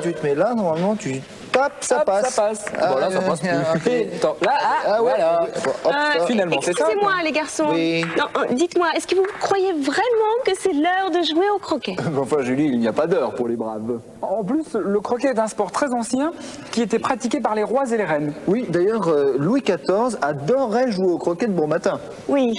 tu te mets là, normalement, tu tapes, ça Hop, passe. Ça passe. Ah, Bon, là, ça passe plus. Attends, là, Ah ouais, voilà. hop, Finalement, c'est ça. Excusez-moi les garçons. Oui. Non, dites-moi, est-ce que vous croyez vraiment que c'est l'heure de jouer au croquet? Enfin, Julie, il n'y a pas d'heure pour les braves. En plus, le croquet est un sport très ancien qui était pratiqué par les rois et les reines. Oui, d'ailleurs, Louis XIV adorait jouer au croquet de bon matin. Oui,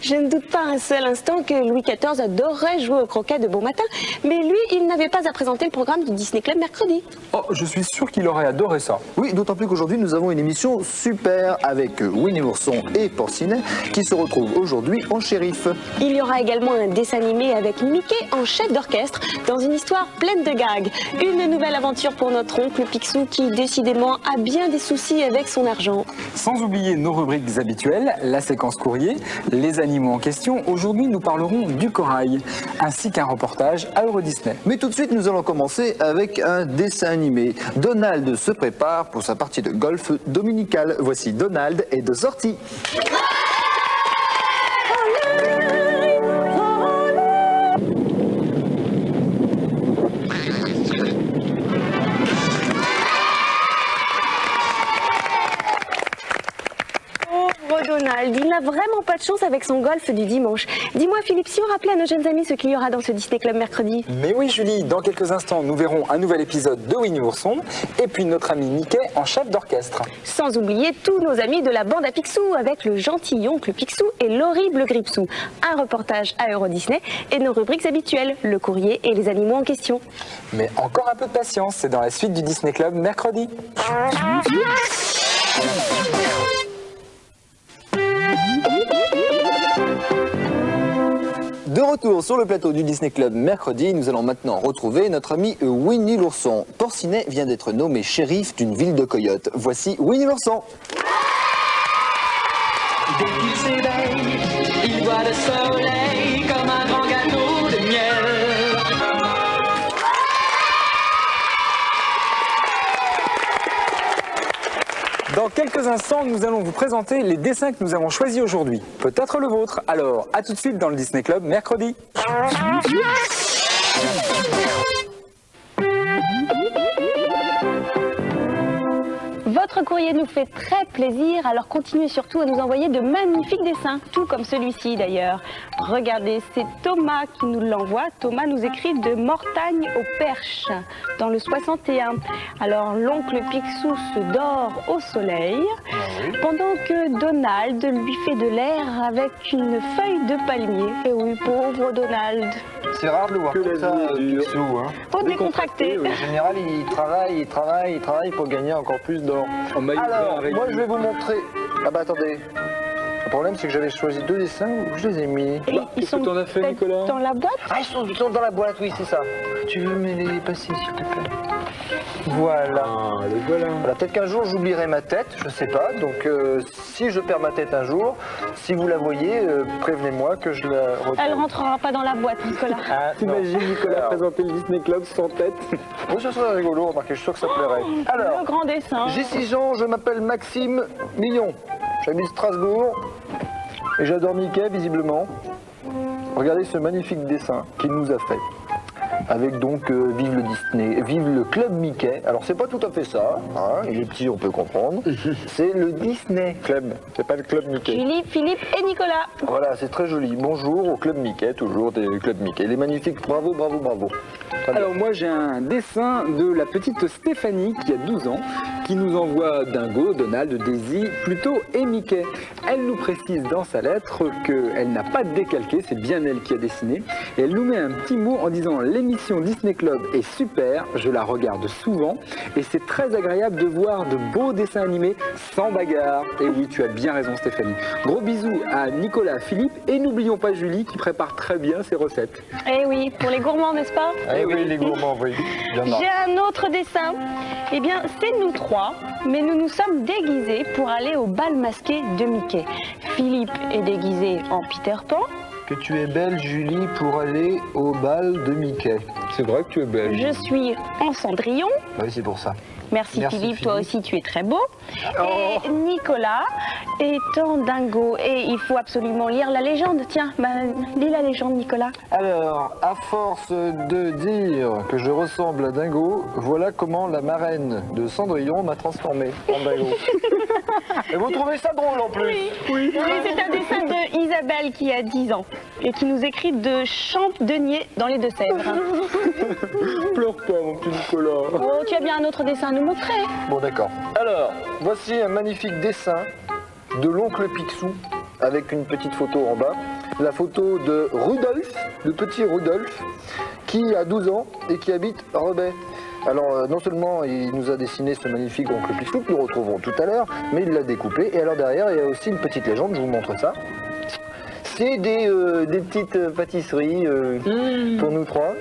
je ne doute pas un seul instant que Louis XIV adorerait jouer au croquet de bon matin, mais lui, il n'avait pas à présenter le programme du Disney Club mercredi. Oh, je suis sûr qu'il aurait adoré ça. Oui, d'autant plus qu'aujourd'hui, nous avons une émission super avec Winnie l'ourson et Porcinet qui se retrouvent aujourd'hui en shérif. Il y aura également un dessin animé avec Mickey en chef d'orchestre dans une histoire pleine de gags. Une nouvelle aventure pour notre oncle Picsou qui, décidément, a bien des soucis avec son argent. Sans oublier nos rubriques habituelles, la séquence courrier, les animaux en question. Aujourd'hui, nous parlerons du corail, ainsi qu'un reportage à Euro Disney. Mais tout de suite, nous allons commencer avec un dessin animé. Donald se prépare pour sa partie de golf dominicale. Voici Donald et de sortie. Pauvre Donald, il n'a vraiment pas de chance avec son golf du dimanche. Dis-moi Philippe, si on rappelait à nos jeunes amis ce qu'il y aura dans ce Disney Club mercredi. Mais oui, Julie, dans quelques instants, nous verrons un nouvel épisode de Winnie l'ourson et puis notre ami Mickey en chef d'orchestre. Sans oublier tous nos amis de la bande à Picsou avec le gentil oncle Picsou et l'horrible Gripsou. Un reportage à Euro Disney et nos rubriques habituelles, le courrier et les animaux en question. Mais encore un peu de patience, c'est dans la suite du Disney Club mercredi. De retour sur le plateau du Disney Club mercredi, nous allons maintenant retrouver notre ami Winnie l'ourson. Porcinet vient d'être nommé shérif d'une ville de coyotes. Voici Winnie l'ourson. Dès qu'il s'éveille, il voit le soleil comme un grand gâteau de miel. Dans quelques instants, nous allons vous présenter les dessins que nous avons choisis aujourd'hui. Peut-être le vôtre. Alors, à tout de suite dans le Disney Club mercredi. Votre courrier nous fait très plaisir, alors continuez surtout à nous envoyer de magnifiques dessins, tout comme celui-ci d'ailleurs. Regardez, c'est Thomas qui nous l'envoie. Thomas nous écrit de Mortagne aux Perches, dans le 61. Alors l'oncle Picsou se dort au soleil, pendant que Donald lui fait de l'air avec une feuille de palmier. Et oui, pauvre Donald. C'est rare de le voir comme ça, Picsou. Hein. Faut décontracter. En général, il travaille pour gagner encore plus d'or. Alors, moi je vais vous montrer. Ah bah attendez. Le problème c'est que j'avais choisi deux dessins où je les ai mis. Et ils sont t'en as fait, peut-être Nicolas dans la boîte. Ah, ils sont dans la boîte, oui, c'est ça. Tu veux me les passer, s'il te plaît? Voilà. Ah, les voilà. Voilà, peut-être qu'un jour j'oublierai ma tête, je sais pas. Donc si je perds ma tête un jour, si vous la voyez, prévenez-moi que je la retrouve. Elle rentrera pas dans la boîte, Nicolas. Ah, T'imagines Nicolas Alors. présenter le Disney Club sans tête? Oui, ça serait rigolo, remarquez, je suis sûr que ça plairait. Alors, Le grand dessin. j'ai 6 ans, je m'appelle Maxime Millon. J'habite Strasbourg et j'adore Mickey, visiblement. Regardez ce magnifique dessin qu'il nous a fait. Avec donc vive le Disney, vive le Club Mickey. Alors c'est pas tout à fait ça, hein, il est petit, on peut comprendre. C'est le Disney Club, c'est pas le Club Mickey. Julie, Philippe et Nicolas. Voilà, c'est très joli. Bonjour au Club Mickey, toujours des Club Mickey. Il est magnifique, bravo, bravo, bravo. Très bien. Alors moi j'ai un dessin de la petite Stéphanie qui a 12 ans qui nous envoie Dingo, Donald, Daisy, Pluto et Mickey. Elle nous précise dans sa lettre qu'elle n'a pas décalqué, c'est bien elle qui a dessiné. Et elle nous met un petit mot en disant l'émission Disney Club est super, je la regarde souvent et c'est très agréable de voir de beaux dessins animés sans bagarre. Et oui, tu as bien raison Stéphanie. Gros bisous à Nicolas, Philippe et n'oublions pas Julie qui prépare très bien ses recettes. Eh oui, pour les gourmands, n'est-ce pas? Eh oui, les gourmands, oui. Il y en a. J'ai un autre dessin. Eh bien, c'est nous trois, mais nous nous sommes déguisés pour aller au bal masqué de Mickey. Philippe est déguisé en Peter Pan. Que tu es belle, Julie, pour aller au bal de Mickey. C'est vrai que tu es belle. Je suis en Cendrillon. Oui, c'est pour ça. Merci, Merci, Philippe, toi Philippe. aussi tu es très beau. Oh. Et Nicolas étant dingo, et il faut absolument lire la légende. Tiens, lis la légende, Nicolas. Alors, à force de dire que je ressemble à Dingo, voilà comment la marraine de Cendrillon m'a transformé en Dingo. Et vous trouvez ça drôle en plus? Oui, c'est un dessin de Isabelle qui a 10 ans et qui nous écrit de Champdenier dans les Deux-Sèvres. Pleure pas, mon petit Nicolas. Oh, tu as bien un autre dessin à nous montrer. Bon, d'accord. Alors, voici un magnifique dessin de l'oncle Picsou avec une petite photo en bas. La photo de Rudolf, le petit Rudolf, qui a 12 ans et qui habite Rebais. Alors, non seulement il nous a dessiné ce magnifique oncle Picsou que nous retrouverons tout à l'heure, mais il l'a découpé. Et alors derrière, il y a aussi une petite légende, je vous montre ça. C'est des petites pâtisseries pour nous trois.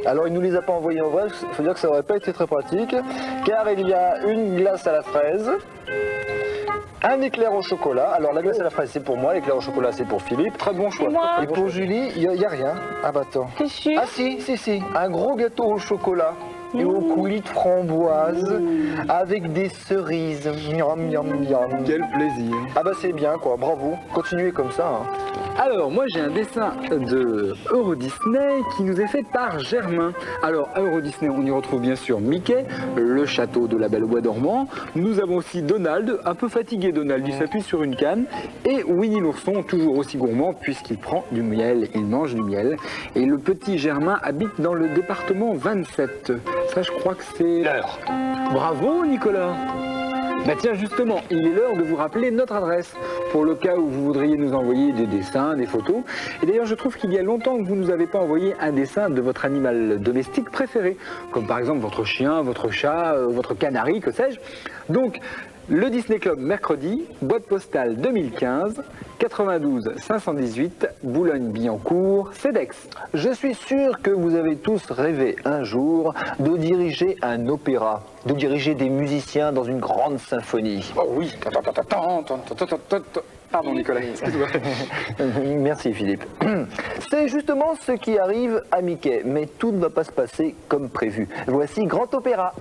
Alors il ne nous les a pas envoyées en vrai, il faut dire que ça n'aurait pas été très pratique, car il y a une glace à la fraise, un éclair au chocolat. Alors la glace à la fraise c'est pour moi, l'éclair au chocolat c'est pour Philippe. Très bon choix. Et moi Et pour Julie, il n'y a rien. Ah bah attends. T'es sûr? Ah si, un gros gâteau au chocolat et au coulis de framboise avec des cerises. Miam, miam, miam. Quel plaisir. Ah bah c'est bien quoi, bravo, continuez comme ça. Hein. Alors, moi j'ai un dessin de Euro Disney qui nous est fait par Germain. Alors, à Euro Disney, on y retrouve bien sûr Mickey, le château de la Belle au Bois dormant. Nous avons aussi Donald, un peu fatigué Donald, il s'appuie sur une canne. Et Winnie l'ourson, toujours aussi gourmand puisqu'il prend du miel, il mange du miel. Et le petit Germain habite dans le département 27. Ça, je crois que c'est l'heure. Bravo Nicolas. Bah tiens justement, il est l'heure de vous rappeler notre adresse pour le cas où vous voudriez nous envoyer des dessins, des photos. Et d'ailleurs je trouve qu'il y a longtemps que vous ne nous avez pas envoyé un dessin de votre animal domestique préféré, comme par exemple votre chien, votre chat, votre canari, que sais-je. Donc le Disney Club mercredi, boîte postale 2015, 92 518, Boulogne-Billancourt, CEDEX. Je suis sûr que vous avez tous rêvé un jour de diriger un opéra, de diriger des musiciens dans une grande symphonie. Oh oui. Pardon Nicolas, excuse-moi. Merci Philippe. C'est justement ce qui arrive à Mickey, mais tout ne va pas se passer comme prévu. Voici Grand Opéra.